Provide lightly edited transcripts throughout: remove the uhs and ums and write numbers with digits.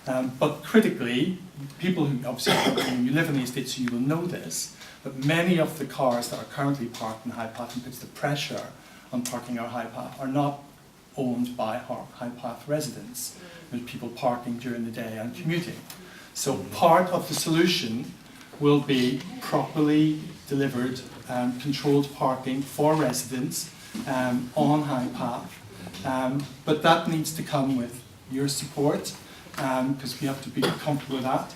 But critically, people who obviously, when you live in the estate, so you will know this, but many of the cars that are currently parked in Highpath and puts the pressure on parking our Highpath are not owned by Highpath residents. There's people parking during the day and commuting. So part of the solution will be properly delivered controlled parking for residents on Highpath. But that needs to come with your support, because we have to be comfortable with that.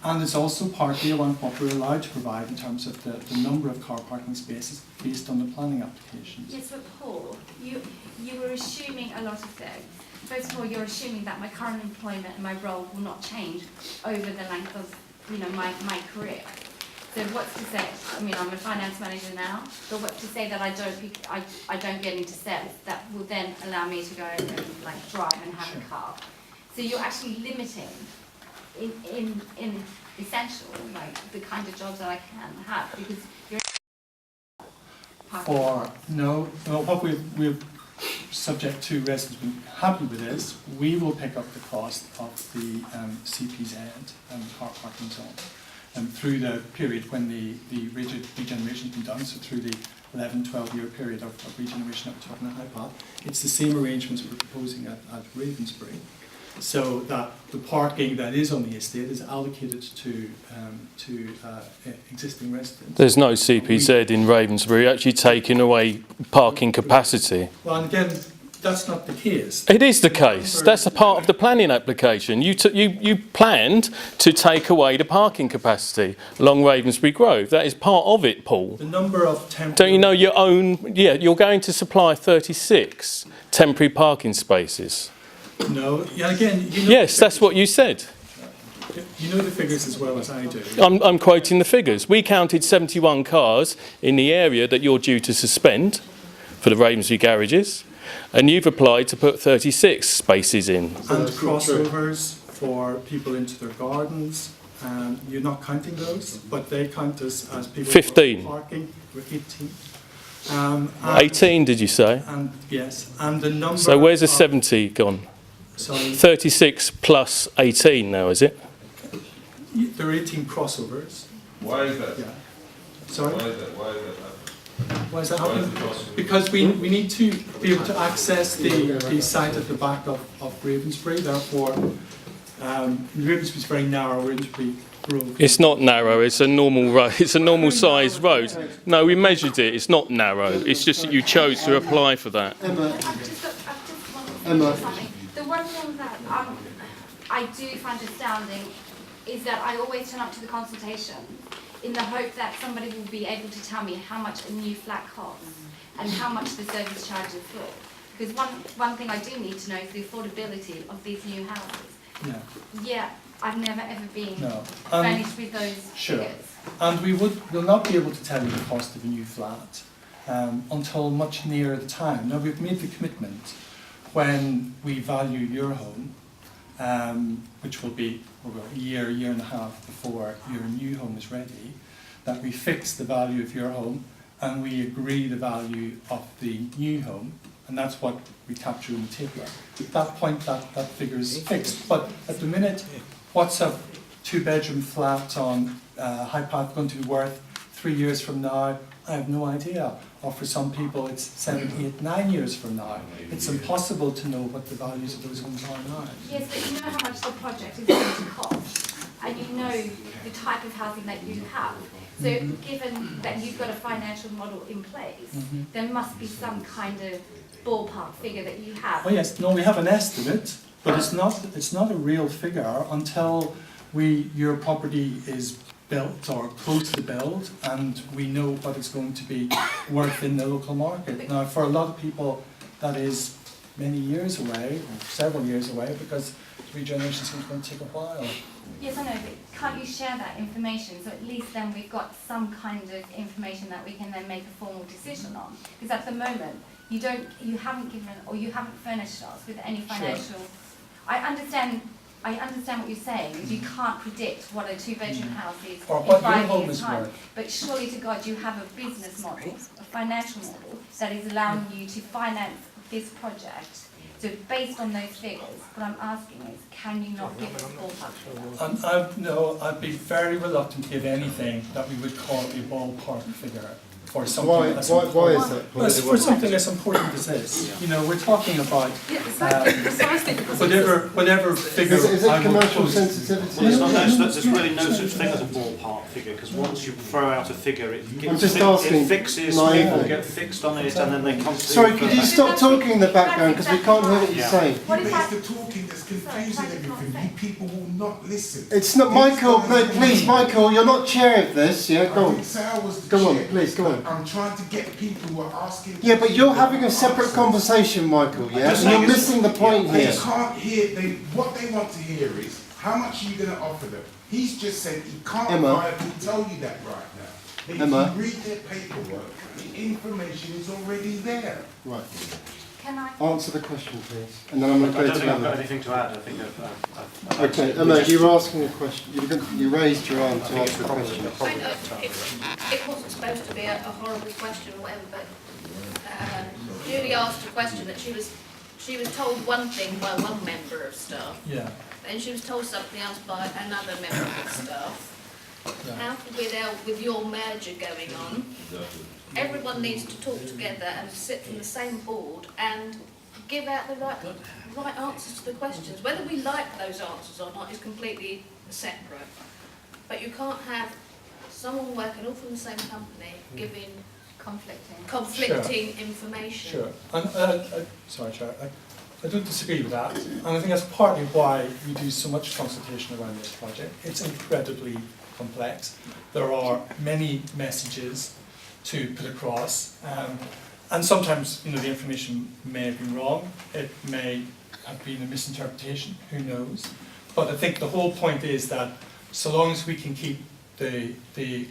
And it's also partly around what we're allowed to provide in terms of the number of car parking spaces based on the planning applications. Yes, but Paul, you were assuming a lot of things. First of all, you're assuming that my current employment and my role will not change over the length of, my career. So what's to say? I mean, I'm a finance manager now, but what's to say that I don't get into sales that will then allow me to go and drive and have a car? So you're actually limiting, in essential, the kind of jobs that I can have, because you're what we're subject to residents being happy with is we will pick up the cost of the CPZ and car parking zone through the period when the regeneration has been done, so through the 11-12 year period of regeneration that we're talking at Highpath. It's the same arrangements we're proposing at Ravensbury, so that the parking that is on the estate is allocated to existing residents. There's no CPZ in Ravensbury actually taking away parking capacity. Well, and again, that's not the case. It is the case. That's a part of the planning application. You planned to take away the parking capacity along Ravensbury Grove. That is part of it, Paul. The number of temporary... Don't you know your own... Yeah, you're going to supply 36 temporary parking spaces. No, yeah, again... Yes, that's what you said. You know the figures as well as I do. I'm quoting the figures. We counted 71 cars in the area that you're due to suspend for the Ravensbury garages, and you've applied to put 36 spaces in. And crossovers for people into their gardens. You're not counting those, but they count as people 15. Parking. We're 18. 18, did you say? And yes, and the number... So where's the 70 gone? Sorry. 36 plus 18 now, is it? There are 18 crossovers. Why is that? Yeah. Sorry? Why is that? Why is that happening? Because we need to be able to access the site at the back of Ravensbury. Therefore, Ravensbury is very narrow. Ravensbury Road. It's not narrow. It's a normal road. It's a normal sized road. No, we measured it. It's not narrow. It's just that you chose to apply for that. Emma. The one thing that I do find astounding is that I always turn up to the consultation in the hope that somebody will be able to tell me how much a new flat costs and how much the service charge is for. Because one thing I do need to know is the affordability of these new houses. Yeah, I've never ever been furnished with those figures. And we'll not be able to tell you the cost of a new flat until much nearer the time. Now, we've made the commitment when we value your home, which will be a year and a half before your new home is ready, that we fix the value of your home and we agree the value of the new home, and that's what we capture in the table. At that point, that figure is fixed. But at the minute, what's a two-bedroom flat on Highpath going to be worth 3 years from now? I have no idea. Or for some people, it's 7, 8, 9 years from now. It's impossible to know what the values of those homes are now. Yes, but you know how much the project is going to cost, and you know the type of housing that you have. So given that you've got a financial model in place, there must be some kind of ballpark figure that you have. Oh yes, no, we have an estimate, but it's not a real figure until your property is built or close to build, and we know what it's going to be worth in the local market. Now, for a lot of people, that is many years away, or several years away, because regeneration seems going to take a while. Yes, I know, but can't you share that information so at least then we've got some kind of information that we can then make a formal decision on? Because at the moment, you haven't given or you haven't furnished us with any financial. Sure. I understand what you're saying, is you can't predict what a two-bedroom house is in 5 years' time. But surely to God, you have a business model, a financial model, that is allowing you to finance this project So based on those figures, what I'm asking is, can you not give us a ballpark figure? No, I'd be very reluctant to give anything that we would call a ballpark figure for something Why as is important. that? Well, for something as important as this. You know, we're talking about Precisely because whatever figure Is it I will commercial quote. sensitivity? Well, it's not, there's really no such thing as a ballpark figure, because once you throw out a figure, I'm just asking it fixes, naively. people get fixed on it, and then they constantly... Sorry, could you stop talking in the background because we can't hear what you're Yeah. saying? What is that? It's the talking that's confusing everything. You people will not listen. It's not Michael. No, please, Michael, you're not chair of this. Yeah, I go on. didn't say I was the Go on, chair, please, go on. but I'm trying to get people who are asking. Yeah, but you're having a separate conversation, Michael. Yeah, just and you're saying it's- missing the point They here. can't hear. What they want to hear is how much are you going to offer them. He's just said he can't Emma. viably tell you that right now. But Emma. if you read their paperwork, the information is already there. Right. Can I? Answer the question, please, and then I'm going I to go don't to think I've got Emma. anything to add. I think I've Okay, Emma, you were asking a question. You raised your arm to ask the question. I know it wasn't supposed to be a horrible question or whatever, but Julie asked a question that she was told one thing by one member of staff, Yeah. then she was told something else by another member of staff. Yeah. How with your merger going on, everyone needs to talk together and sit from the same board and give out the right answers to the questions. Whether we like those answers or not is completely separate. But you can't have someone working all from the same company giving conflicting information. Sure. And, sorry, Chair. I don't disagree with that. And I think that's partly why we do so much consultation around this project. It's incredibly complex. There are many messages to put across. And sometimes, the information may have been wrong. It may have been a misinterpretation. Who knows? But I think the whole point is that so long as we can keep the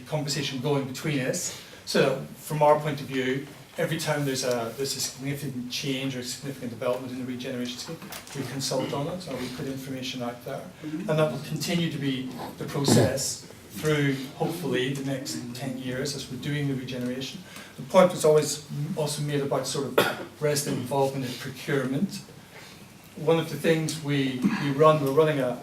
conversation going between us, so that from our point of view, every time there's a significant change or significant development in the regeneration scheme, we consult on it or we put information out there. And that will continue to be the process through, hopefully, the next 10 years as we're doing the regeneration. The point was always also made about sort of resident involvement in procurement. One of the things we're running a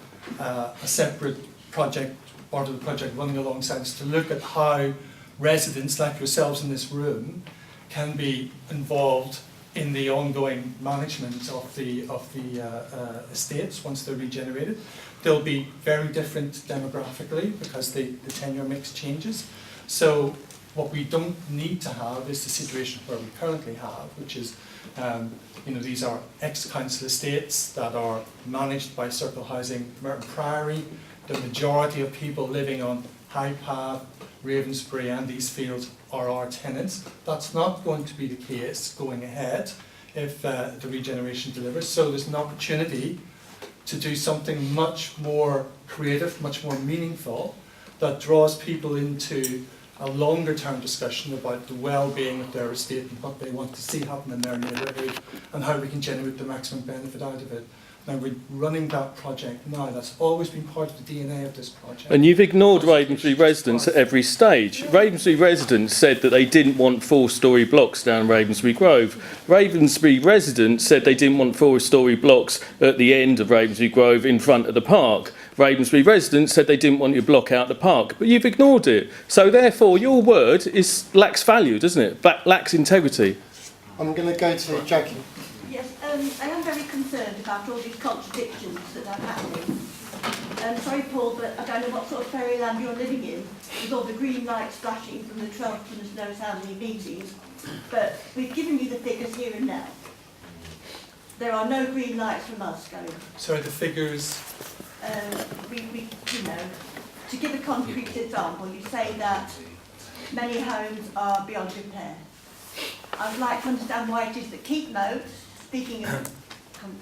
separate project, part of the project running alongside us, to look at how residents like yourselves in this room can be involved in the ongoing management of the estates once they're regenerated. They'll be very different demographically because the tenure mix changes. So what we don't need to have is the situation where we currently have, which is these are ex-council estates that are managed by Circle Housing, Merton Priory. The majority of people living on Highpath, Ravensbury and these fields are our tenants. That's not going to be the case going ahead if the regeneration delivers. So there's an opportunity to do something much more creative, much more meaningful, that draws people into a longer term discussion about the well-being of their estate and what they want to see happen in their neighbourhood and how we can generate the maximum benefit out of it. Now we're running that project now. That's always been part of the DNA of this project. And you've ignored Ravensbury residents at every stage. Ravensbury residents said that they didn't want 4-storey blocks down Ravensbury Grove. Ravensbury residents said they didn't want 4-storey blocks at the end of Ravensbury Grove in front of the park. Ravensbury residents said they didn't want you to block out the park, but you've ignored it. So therefore your word lacks value, doesn't it? Lacks integrity. I'm going to go to Jackie. Yes, I am very concerned about all these contradictions that are happening. Sorry, Paul, but I don't know what sort of fairyland you're living in, with all the green lights flashing from the 12th to the knows how many meetings. But we've given you the figures here and now. There are no green lights from us going. Sorry, the figures. To give a concrete example, you say that many homes are beyond repair. I would like to understand why it is that Keep Moat, speaking of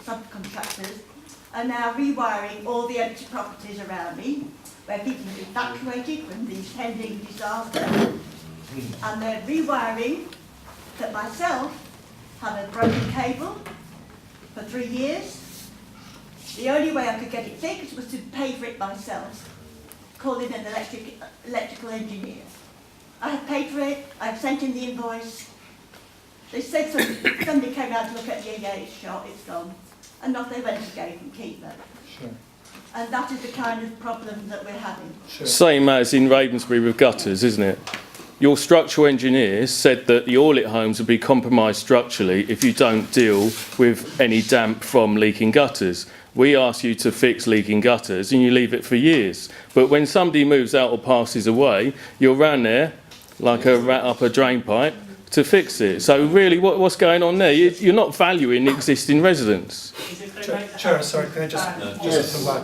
subcontractors, are now rewiring all the empty properties around me, where people have evacuated from the pending disaster, and they're rewiring that myself had a broken cable for 3 years. The only way I could get it fixed was to pay for it myself, call in an electrical engineer. I have paid for it, I've sent in the invoice. They said somebody came out to look at it, yeah, it's shot, it's gone. and not a renegade and keep them. Sure. And that is the kind of problem that we're having. Sure. Same as in Ravensbury with gutters, isn't it? Your structural engineers said that the Orlet homes would be compromised structurally if you don't deal with any damp from leaking gutters. We ask you to fix leaking gutters and you leave it for years. But when somebody moves out or passes away, you're round there like a rat up a drain pipe to fix it. So really, what's going on there? You're not valuing existing residents. Chair, sorry, can I just come back?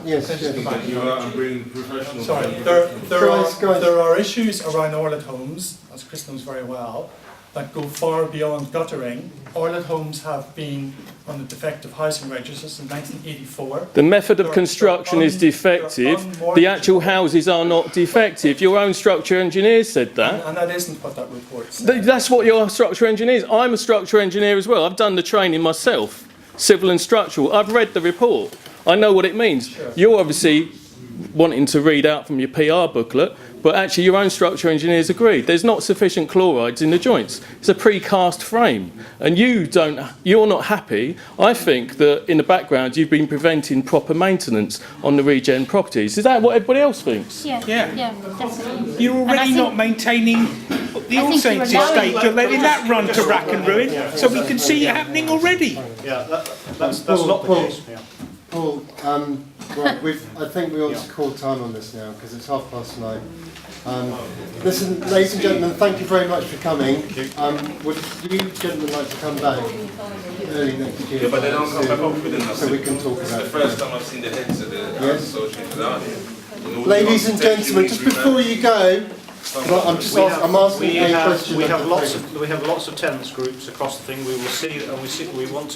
Yes, Can I just come back? You are bringing professional. Sorry, Guys. there are issues around Orlet homes, as Chris knows very well, that go far beyond guttering. Orlet homes have been on the defective housing register since 1984. The method of construction is defective. The actual houses are not defective. Your own structural engineers said that. And that isn't what that report says. That's what your structural engineer is. I'm a structural engineer as well. I've done the training myself, civil and structural. I've read the report. I know what it means. Sure. You're obviously wanting to read out from your PR booklet, but actually your own structural engineers agreed. There's not sufficient chlorides in the joints. It's a precast frame, and you're not happy. I think that in the background you've been preventing proper maintenance on the regen properties. Is that what everybody else thinks? Yeah, definitely. You're already not maintaining the All Saints estate. You're letting that run to rack and ruin, so we can see it happening already. Yeah, that's not the case. Yeah. Paul, right, I think we ought to call time on this now because it's 9:30. Listen, ladies and gentlemen, thank you very much for coming. Would you gentlemen like to come back early next year? Yeah, but they don't come back up within us. So we can talk It's about the first time I've seen the heads of the association out here. Ladies and gentlemen, just before you go, well, I'm asking a question. We have lots of tenants groups across the thing. We will see, and we want to.